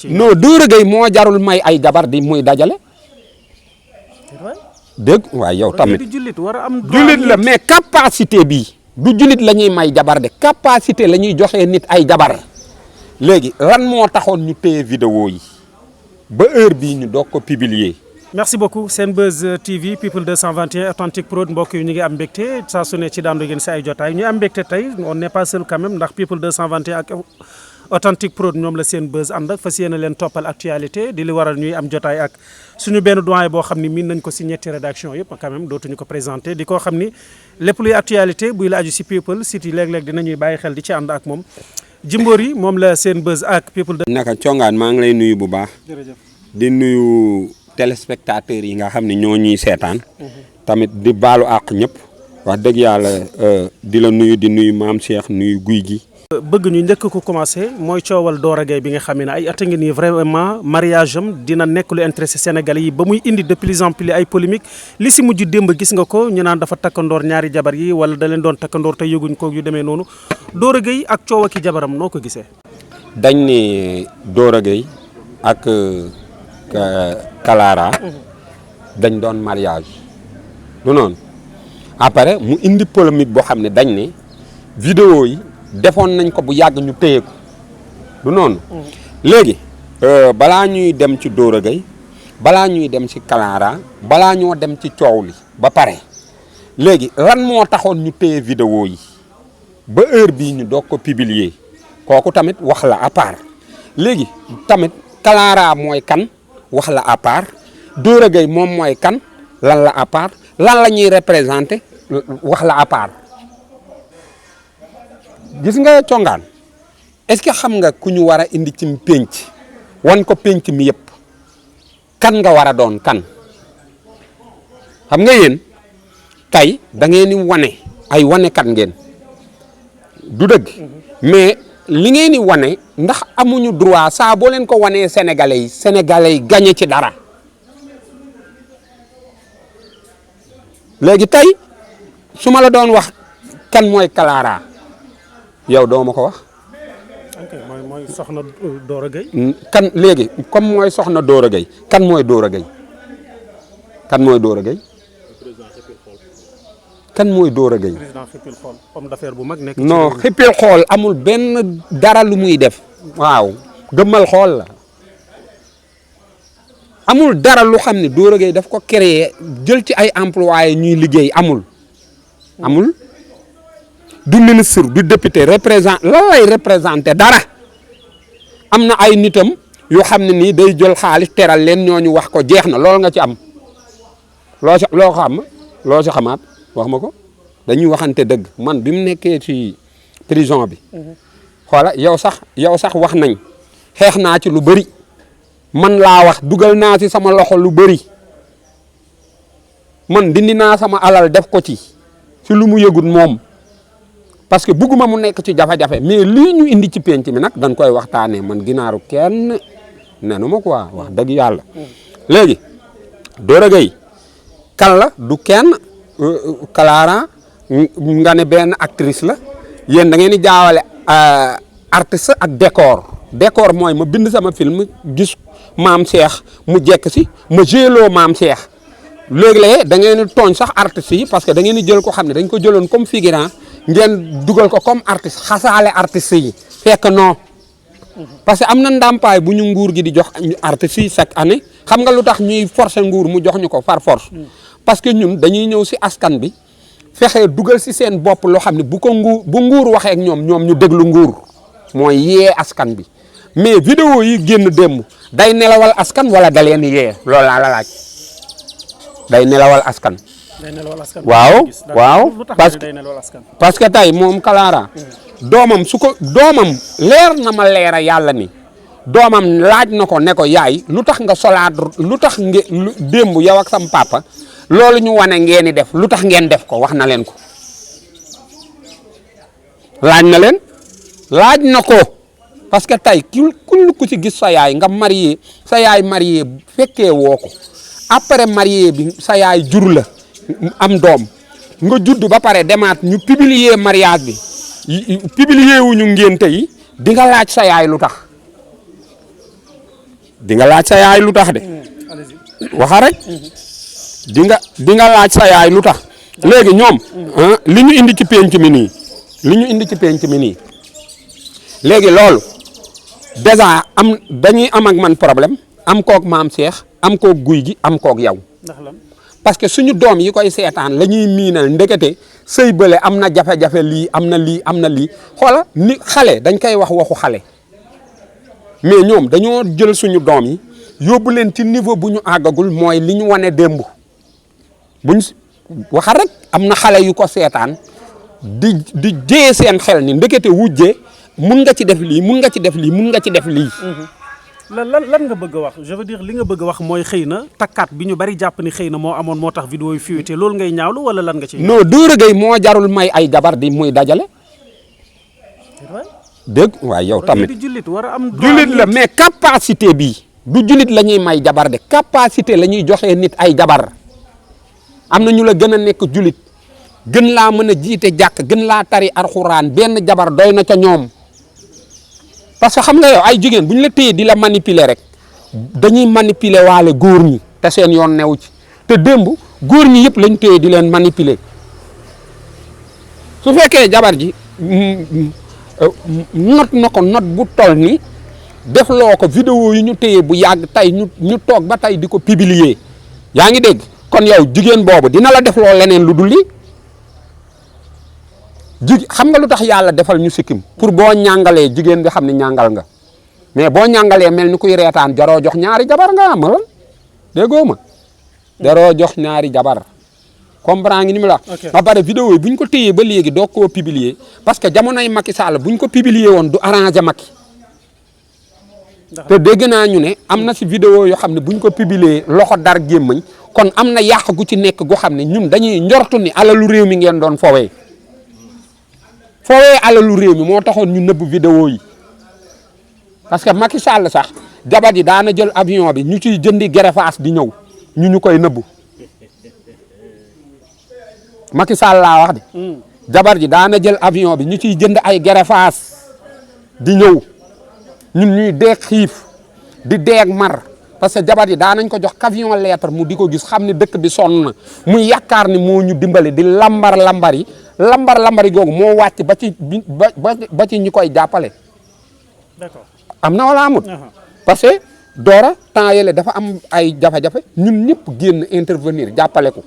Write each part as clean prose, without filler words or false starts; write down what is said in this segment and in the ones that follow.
non Doro Gueye moo jarul may ay jabar di muy dajale. dégg waaye yow tamit jullit la mais capacité bi du jullit la ñuy may jabar de capacité la ñuy joxee nit ay jabar léegi lan moo taxoon ñu téye vidéo yi ba heure bii ñu doog ko publier. merci beaucoup Senbuzz TV People 221 Authentique Prod mbokk yi ñu ngi am mbégte saa su ne ci daandu ngeen si ay jotaay ñu am mbégte tey on n'est pas seul quand même ndax People 221 ak Authentique Prod ñoom la Senbuzz ànd ak fas yéene leen toppal actualité di li waral ñuy am jotaay ak suñu benn doyen boo xam ni miin nañ ko si ñetti rédaction yëpp quand même dootuñu ko présenté di koo xam ni lépp luy actualité buy la aju si People site yi léeg-léeg dinañuy bàyyi xel di ci ànd ak moom Jimbori moom la Senbuzz ak People. naka congaan maa ngi lay nuyu bu baax. jërëjëf di nuyu téléspectateurs yi nga xam ne ñoo ñuy seetaan. tamit di baalu àq ñëpp. wax dëgg yàlla di la nuyu di nuyu maam Cheikh nuyu guy gi. bëgg ñu njëkk ko commencé mooy coowal Doro Gueye bi nga xam ne ay at a ngi nii vraiment mariage am dina nekk lu intéressé Sénégalais yi ba muy indi de plus en plus ay polémique li si mujj démb gis nga ko ñu naan dafa takkandoor ñaari jabar yi wala da leen doon takkandoor te yëguñ ko yu demee noonu Doro Gueye ak coow ak i jabaram noo ko gisee. dañ ne Doro Gueye ak Clara dañ doon mariage du noonu après mu indi polémique boo xam ne dañ ne vidéo yi. defoon nañ ko bu yàgg ñu téye ko du noonu léegi balaa ñuy dem ci Doro Gueye balaa ñuy dem ci Clara balaa ñoo dem ci coow li ba pare léegi lan moo taxoon ñu téye vidéo yi ba heure bii ñu doog ko publier kooku tamit wax la à part léegi tamit Clara mooy kan wax la à part Doro Gueye moom mooy kan lan la à part lan la ñuy représenter wax la à part gis nga congaan est-ce que xam nga ku ñu war a indi ci pénc wan ko pénc mi yëpp kan nga war a doon kan xam nga yéen tey da ngeen di wane ay wane kat ngeen du dëgg mais li ngeen di wane ndax amuñu droit saa boo leen ko wanee sénégalais yi gagné ci dara léegi tey su ma la doon wax kan mooy Clara yow doo ma ko wax. ok mooy soxna Doro Gueye. kan léegi comme mooy soxna Doro Gueye kan mooy Doro Gueye kan mooy Doro Gueye. kan mooy Doro Gueye. président Xippil Xool homme d'affaires bu mag nekk. non Xippil Xool amul benn dara lu muy def. waaw gëmmal xool la amul dara lu xam ne Doro Gueye daf ko créer jël ci ay employés ñuy liggéey amul. du ministre du député lan lay représenté dara am na ay nitam yoo xam ne nii day jël xaalis teral leen ñooñu wax ko jeex na loolu nga ci am loo ci xamaat wax ma ko dañuy waxante dëgg man bi mu nekkee ci prison bi xoola yow sax wax nañ xeex naa ci lu bëri man laa wax dugal naa ci sama loxo lu bëri man dindi naa sama alal def ko ci lu mu yëgut moom parce que bugguma mu nekk ci jafe-jafe mais lii ñu indi ci penc mi nag dañ koy waxtaanee man ginaaru kenn nenu ma quoi wax dëgg yàlla. léegi Doro Gueye kan la du kenn Clara nga ne benn actrice la yéen da ngeen di jaawale artiste ak décor mooy ma bind sama film gis maam Cheikh mu jekk si ma jéloo maam Cheikh léegi-léeg da ngeen di tooñ sax artistes yi parce que da ngeen di jël ko xam ne dañ ko jëloon comme figurant ngeen dugal ko comme artiste xasaale artistes yi fekk non parce que am na ndàmpaay bu ñu nguur gi di jox artistes yi chaque année xam nga lu tax ñuy forcer nguur mu jox ñu ko par force parce que ñun dañuy ñëw si askan bi fexe dugal si seen bopp loo xam ne bu nguur waxee ak ñoom ñu déglu nguur mooy yee askan bi mais vidéo yi génn démb day nelawal askan wala da leen yee loolu laa la laaj day nelawal askan. waaw parce que tey moom Clara doomam doomam leer na ma leera yàlla ni doomam laaj na ko ne ko yaay lu tax nga solaat lu tax démb yow ak sam papa loolu ñu wane ngeen di def lu tax ngeen def ko wax na leen ko laaj na ko parce que tey ku ci gis sa yaay nga marié sa yaay marié fekkee woo ko après marié bi sa yaay jur la am doom nga judd ba pare demaat ñu publier mariage bi publier wuñu ngénte yi di nga laaj sa yaay lu tax di nga laaj sa yaay lu tax de waxa rek di nga laaj sa yaay lu tax léegi ñoom li ñu indi ci penc mi nii léegi loolu déjà dañuy am ak man problème am koog maam Cheikh am koog guy gi am koog yow parce que suñu doom yi koy seetaan la ñuy miinal ndekete sëy bële am na jafe-jafe lii am na lii xoola ni xale dañ koy wax waxu xale mais ñoom dañoo jël suñu doom yi yóbbu leen ci niveau bu ñu àggagul mooy li ñu wane démb buñ waxa rek am na xale yu ko seetaan di jëyee seen xel ni ndekete wujje mun nga ci def lii mun nga ci def lii lan nga bëgg a wax je veux dire li nga bëgg a wax mooy xëy na takkaat bi ñu bari jàpp ni xëy na moo amoon moo tax vidéo yi fuité loolu ngay ñaawlu wala lan nga ci non Doro Gueye moo jarul may ay jabar di muy dajale dégg waaye yow tamit jullit war a am jullit la mais capacité bi du jullit la ñuy may jabar de capacité la ñuy joxee nit ay jabar am na ñu la gën a nekk jullit gën laa mën a jiite jàkk gën laa tari alxuraan benn jabar doy na ca ñoom parce que xam nga yow ay jigéen bu ñu la téye di la manipuler rek dañuy manipuler waale góor ñi te seen yoon newu ci te démb góor ñi yëpp lañ téye di leen manipuler su fekkee jabar ji not na ko not bu toll ni def loo ko vidéo yi ñu téye bu yàgg tey ñu toog ba tey di ko publier yaa ngi dégg kon yow jigéen boobu dina la def loo leneen lu dul lii xam nga lu tax yàlla defal ñu sikkim pour boo ñàngalee jigéen bi xam ne ñàngal nga mais boo ñàngalee mel ni kuy reetaan jaroo jox ñaari jabar nga amal déggoo ma jaroo jox ñaari jabar comprend ngi ni mu la ba pare vidéo yi bu ñu ko téyee ba léegi doo koo publier parce que jamonoy Macky Sall bu ñu ko publier woon du arranger Macky te dégg naa ñu ne am na si vidéo yoo xam ne bu ñu ko publier loxo dar gémmañ kon am na yàq gu ci nekk gu xam ne ñun dañuy njortu ni alalu réew mi ngeen doon fowee alalu réew mi moo taxoon ñu nëbb vidéo yi parce que Macky Sall sax jabar ji daana jël avion bi ñu ciy jëndi gerefaas di ñëw ñu koy nëbb Macky Sall laa wax de jabar ji daana jël avion bi ñu ciy jënd ay gerefaas di ñëw ñun ñuy deeg xiif di deeg mar parce que jabar ji daanañ ko jox camion lettre mu di ko gis xam ne dëkk bi sonn na muy yaakaar ni moo ñu dimbale di lambar yi googu moo wàcc ba ci ñi koy jàppale. D'accord. am na wala amut. parce que Dora temps yële dafa am ay jafe-jafe ñun ñëpp génn intervenir jàppale ko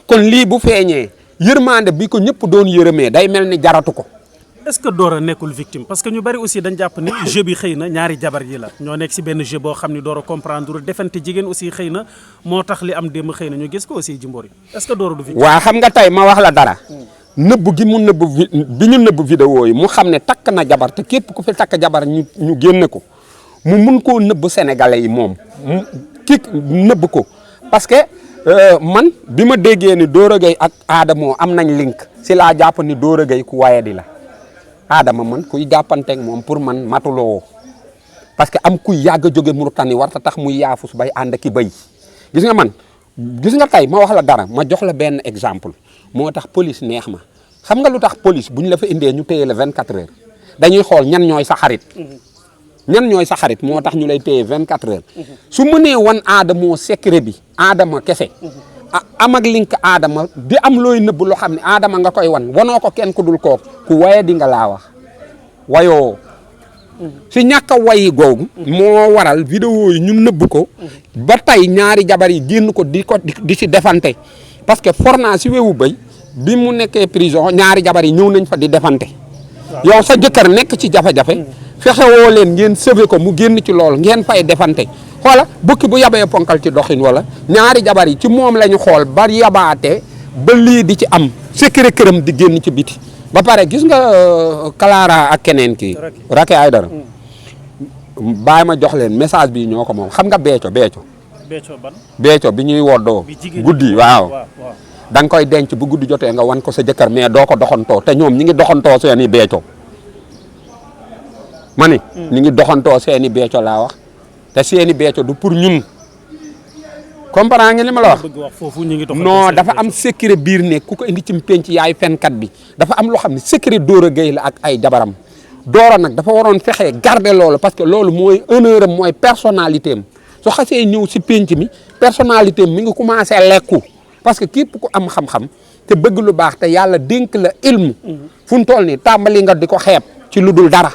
kon lii bu feeñee yërmande bi ko ñëpp doon yërëmee day mel ni jaratu ko. est-ce que Dora nekkul victime parce que ñu bari aussi dañ jàpp ni jeu bi xëy na ñaari jabar yi la ñoo nekk si benn jeu boo xam ni Dora comprendre defante jigéen aussi xëy na moo tax li am démb xëy na ñu gis ko aussi Jimbori est-ce que Dora du victime. waaw xam nga tey ma wax la dara. nëbb gi mu nëbb bi ñu nëbb vidéo yi mu xam ne takk na jabar te képp ku fi takk jabar ñu génne ko mu mun koo nëbb sénégalais yi moom nëbb ko parce que man bi ma déggee ni Doro Gueye ak Adamo am nañ link si laa jàpp ni Doro Gueye ku wayadi la Adama man kuy jàppanteeg moom pour man matuloo parce que am kuy yàgg a jóge Mauritanie warta tax muy yaafus bay ànd ki bay gis nga tey ma wax la dara ma jox la benn exemple moo tax police neex ma xam nga lu tax police bu ñu la fa indee ñu téye la 24 heures dañuy xool ñan ñooy sa xarit moo tax ñu lay téye 24 heures su mënee wan Adamo secret bi Adama kese am ak link Adama di am looy nëbb loo xam ne Adama nga koy wanoo ko kenn ku dul kooku ku waye di nga laa wax wayoo si ñàkk a wayi googu moo waral vidéo yi ñu nëbb ko ba tey ñaari jabar yi génn ko di si defante parce que forna si wewu béy bi mu nekkee prison ñaari jabar yi ñëw nañ fa di defante yow sa jëkkër nekk ci jafe-jafe fexewoo leen ngeen sauver ko mu génn ci loolu ngeen fay defante xoola bukki bu yabee ponkal ci doxin wala ñaari jabar yi ci moom la ñu xool ba yabaate ba lii di ci am secret këram di génn ci biti ba pare gis nga Clara ak keneen kii Racky Aïdara bàyyi ma jox leen message bi ñoo ko moom xam nga Béthio bi ñuy woddoo guddi waaw da nga koy denc bu guddi jotee nga wan ko sa jëkkër mais doo ko doxantoo te ñoom ñi ngi doxantoo seeni Béthio ma ni ñi ngi doxantoo seeni Béthio laa wax te seeni Béthio du pour ñun comprendre nga li ma la wax non dafa am secret biir ne ku ko indi ci penc yaay fenkat bi dafa am loo xam ne secret Doro Gueye la ak ay jabaram Doro nag dafa waroon fexe garder loolu parce que loolu mooy honneur am mooy personnalité am su xasee ñëw si penc mi personnalité am mi ngi commencé lekku parce que képp ku am xam-xam te bëgg lu baax te yàlla dénk la ilmu fu mu toll nii tàmbali nga di ko xeeb ci lu dul dara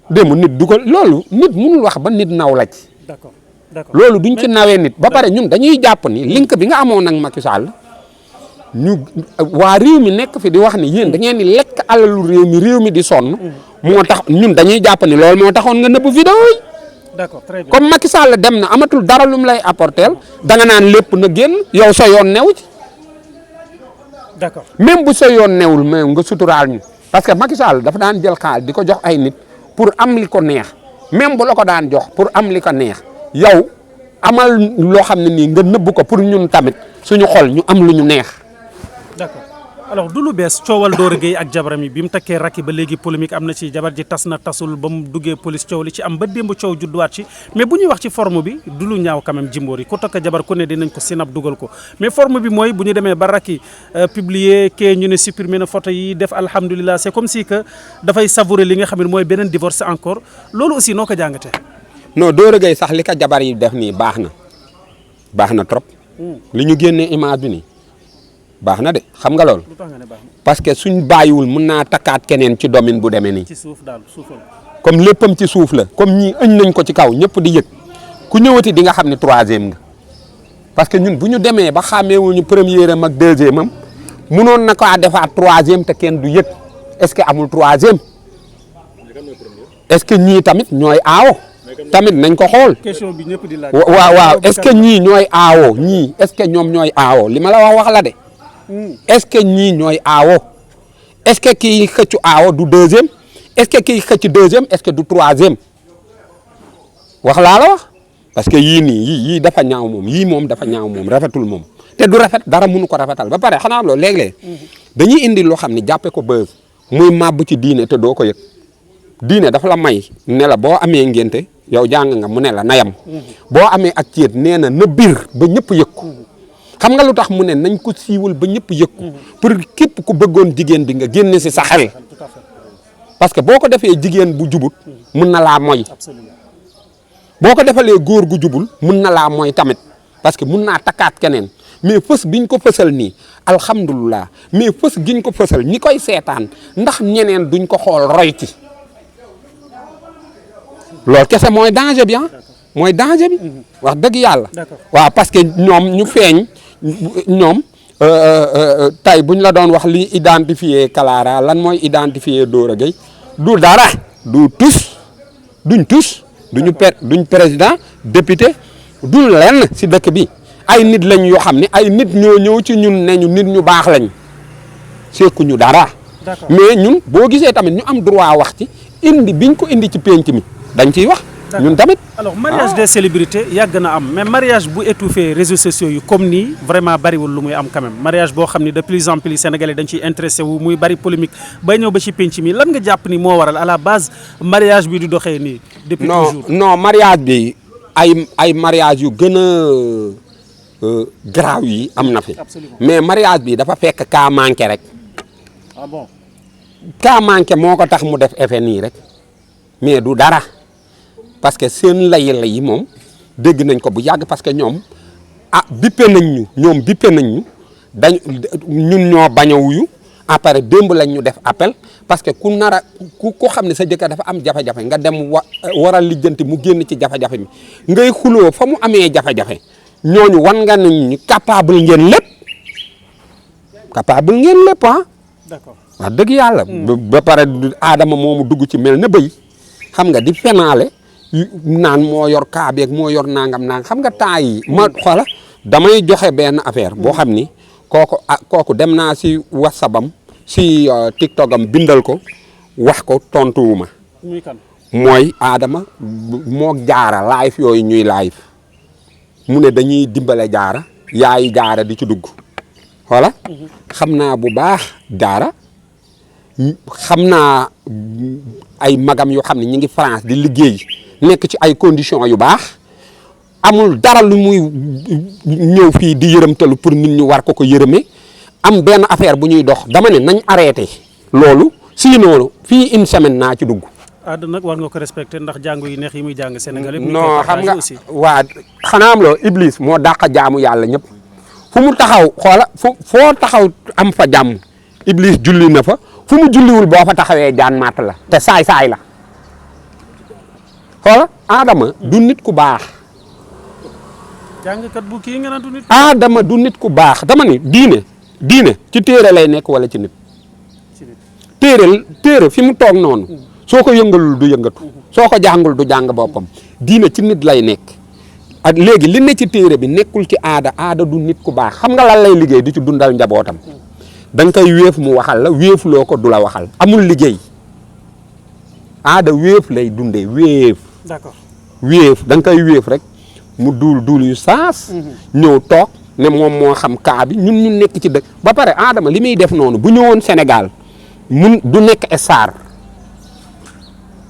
démb nit du ko loolu nit mënul wax ba nit naw la ci. d'accord d'accord loolu duñ ci nawee nit ba pare ñun dañuy jàpp ni link bi nga amoon nag Macky Sall ñu waa réew mi nekk fi di wax ni yéen da ngeen di lekk alalu réew mi di sonn moo tax ñun dañuy jàpp ni loolu moo taxoon nga nëbb vidéo yi. d'accord très bien comme Macky Sall dem na amatul dara lu mu lay apporter da nga naan lépp na génn yow sa yoon new ci. d'accord même bu sa yoon newul mais nga suturaal ñu parce que Macky Sall dafa daan jël xaalis di ko jox ay nit pour am li ko neex même bu la ko daan jox pour am li ko neex yow amal loo xam ne nii nga nëbb ko pour ñun tamit suñu xol ñu am lu ñu neex. d'accord alors du lu bees coowal Doro Gueye ak jabaram yi bi mu takkee rakki ba léegi polémique am na ci jabar ji tas na tasul ba mu duggee police coow li ci am ba démb coow judduwaat ci mais bu ñuy wax ci forme bi du lu ñaaw quand même Jimbori ku takk jabar ku ne dinañ ko sinap dugal ko mais forme bi mooy bu ñu demee ba rakki publier kee ñu ne supprimer na photo yi def alhamdulilah c'est comme si que dafay savourer li nga xam ne mooy beneen divorce encore loolu aussi noo ko jàngatee. non Doro Gueye sax li ko jabar yi def nii baax na trop. li ñu génnee image bi nii. baax na de xam nga loolu parce que suñ bàyyiwul mën naa takkaat keneen ci domaine bu demee nii ci suuf daal suufal comme léppam ci suuf la comme ñii ëñ nañ ko ci kaw ñëpp di yëg ku ñëwati di nga xam ne troisième nga parce que ñun bu ñu demee ba xàmmeewuñu première am ak deuxième am mënoon na ko defaat troisième te kenn du yëg est-ce que amul troisième est-ce que ñii tamit ñooy aawo tamit nañ ko xool question bi ñëpp di laaj waaw est-ce que ñii ñooy aawo ñii est-ce que ñoom ñooy aawo li ma la wax la de est-ce que ñii ñooy aawo est-ce que kii xëccu aawo du deuxième est-ce que kii xëcc deuxième est-ce que du troisième wax laa la wax parce que yii nii yii dafa ñaaw moom yii moom dafa ñaaw moom rafetul moom te du rafet dara mënu ko rafetal ba pare xanaa loolu léeg-léeg dañuy indi loo xam ne jàppe ko buzz muy màbb ci diine te doo ko yëg diine dafa la may ne la boo amee ngénte yow jàng nga mu ne la nayam boo amee ak ceet nee na na biir ba ñëpp yëg ko xam nga lu tax mu ne nañ ko siiwal ba ñëpp yëg ko pour képp ku bëggoon jigéen bi nga génne si sa xel parce que boo ko defee jigéen bu jubut mun na laa moy boo ko defalee góor gu jubul mun na laa moy tamit parce que mun naa takkaat keneen mais fës biñ ko fësal nii alhamdulilah mais fës giñ ko fësal ñi koy seetaan ndax ñeneen duñ ko xool roy ci loolu kese mooy danger bi mooy danger bi wax dëgg yàlla waaw parce que ñoom ñu feeñ ñoom tey buñ la doon wax li identifier Clara lan mooy identifier Doro Gueye du dara du tus duñ duñ président député du lenn si dëkk bi ay nit lañ yoo xam ne ay nit ñoo ñëw ci ñun ne ñu nit ñu baax lañ sekku ñu dara mais ñun boo gisee tamit ñu am droit wax ci indi biñ ko indi ci penc mi dañ ciy wax ñun tamit. alors mariage des célébrités yàgg na am mais mariage bu étouffé réseaux sociaux yi comme nii vraiment bariwul lu muy am quand même mariage boo xam ni de plus en plus sénégalais dañ ciy intéressé wu muy bari polémique bay ñëw ba ci penc mi lan nga jàpp ni moo waral à la base mariage bi di doxee nii. depuis toujours non mariage bi ay mariage yu gën a grave yi am na fi. mais mariage bi dafa fekk cas manqué rek. ah bon. cas manqué moo ko tax mu def effet nii rek mais du dara. parce que seen lay moom dégg nañ ko bu yàgg parce que ñoom bippe nañ ñu ñun ñoo bañ a wuyu après démb lañ ñu def appel parce que ku xam ne sa jëkkër dafa am jafe-jafe nga dem waral lijjanti mu génn ci jafe-jafe mi ngay xuloo fa mu amee jafe-jafe ñooñu wan nga nañ ñu capable ngeen lépp d'accord wax dëgg yàlla. ba pare aadama moomu dugg ci mel na bëy xam nga di fenaale naan moo yor kaabeeg moo yor nangam xam nga temps yi ma xoola damay joxe benn affaire boo xam ni kooku dem naa si WhatsApp-am si TikTok-am bindal ko wax ko tontuwuma mooy Adama moo jaara live yooyu ñuy live mu ne dañuy dimbale jaara yaayi jaara di ci dugg xoola xam naa bu baax jaara xam naa ay magam yoo xam ne ñi ngi France di liggéey nekk ci ay conditions yu baax amul dara lu muy ñëw fii di yërëmtalu pour nit ñu war ko yërëme am benn affaire bu ñuy dox dama ne nañ arrêté loolu sinon fii une semaine naa ci dugg. Ada nag war nga ko respecté ndax jàngu yi neex yi muy jàng Sénégal yëpp. non xam nga waa xanaa am loo Iblis moo dàq jaamu yàlla ñëpp fu mu taxaw xoola foo taxaw am fa jàmm Iblis julli na fa fu mu julliwul boo fa taxawee jaan matt la te saay-saay la xoola Adama du nit ku baax. jàngkat bu kii nga naan du nit. Adama du nit ku baax dama ni diine ci téere lay nekk wala ci nit. téere fi mu toog noonu. soo ko yëngalul du yëngatu. soo ko jàngul du jàng boppam. diine ci nit lay nekk. ak léegi li ne ci téere bi nekkul ci aada du nit ku baax xam nga lan lay liggéey di ci dundal njabootam. da nga koy wéef mu waxal la wéefuloo ko du la waxal amul liggéey. aada wéef lay dundee wéef. d'accord wéef da nga koy wéef rek mu duul yu saas. ñëw toog ne moom moo xam kaa bi ñun ñu nekk ci dëkk. ba pare Adama li muy def noonu bu ñëwoon Sénégal du nekk star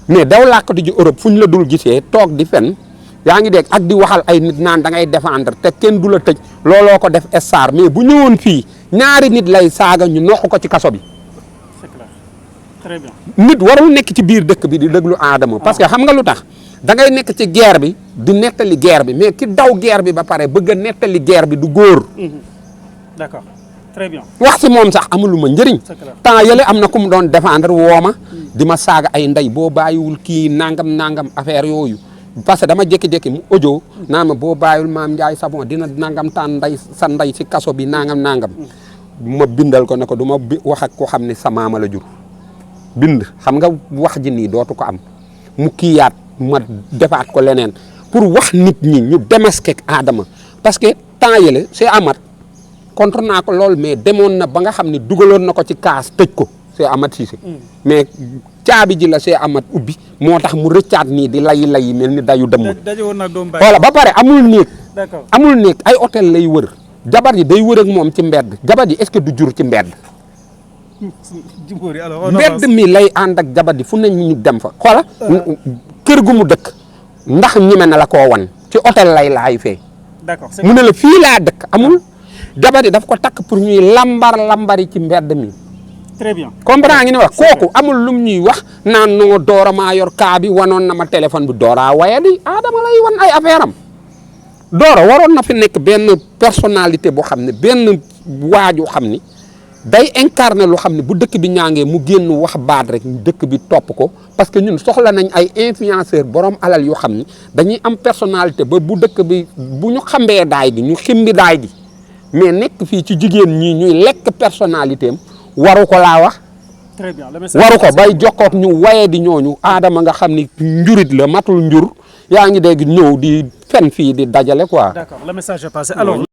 mais daw làkkatu ji Europe fu ñu la dul gisee toog di fen yaa ngi dégg ak di waxal ay nit naan da ngay défendre te kenn du la tëj looloo ko def star mais bu ñëwoon fii ñaari nit lay saaga ñu noq ko ci kaso bi. c'est clair très bien. nit warul nekk ci biir dëkk bi di déglu Adama parce que xam nga lu tax da ngay nekk ci guerre bi di nettali guerre bi mais ki daw guerre bi ba pare bëgg a nettali guerre bi du góor. d'accord très bien. wax si moom sax amuluma njëriñ. temps yële am na ku mu doon défendre woo ma di ma saaga ay ndey boo bàyyiwul kii nangam affaire yooyu parce que dama jékki-jékki mu audio naa ma boo bàyyiwul maam Ndiaye Savon dina nangam taan ndey sa ndey si kaso bi nangam ma bindal ko ne ko du ma wax ak ko xam ne sa maama la jur bind xam nga wax ji nii dootu ko am mu kiiyaat ma defaat ko leneen pour wax nit ñi ñu démasquer Adama parce que temps yële c'est amat contre naa ko lool mais demoon na ba nga xam ne dugaloon na ko ci kaas tëj ko c'est amat Cissé mais caabi ji la c'est amat ubbi moo tax mu rëccaat nii di lay mel ni dayu dëmm voilà ba pare amul néeg ay hôtel lay wër jabar ji day wër ak moom ci mbedd jabar ji est-ce que du jur ci mbedd mbedd mi lay ànd ak jabar ji fu ne ñu dem fa xoola kër gu mu dëkk ndax ñeme na la koo wan ci hôtel lay fee mu ne la fii laa dëkk amul jabar ji daf ko takk pour ñuy lambari ci mbedd mi. très bien comprendre ngi ne wax kooku amul lum ñuy wax naan noo Dora maa yor kaa bi wanoon na ma téléphone bi Dora waaye di Adama lay wan ay affaire am Dora waroon na fi nekk benn personnalité boo xam ne benn waaju xam ni day incarner lu xam ne bu dëkk bi ñaangee mu génn wax baat rek dëkk bi topp ko parce que ñun soxla nañ ay influenceur borom alal yoo xam ni dañuy am personnalité ba bu dëkk bi bu ñu xambee daay gi ñu ximbi daay gi mais nekk fii ci jigéen ñi ñuy lekk personnalité am waru ko laa wax. très bien waru ko bay jokkook ñu waye di ñooñu Adama nga xam ni njurit la matul njur yaa ngi dégg ñëw di fen fii di dajale quoi. d'accord le message est passé alors.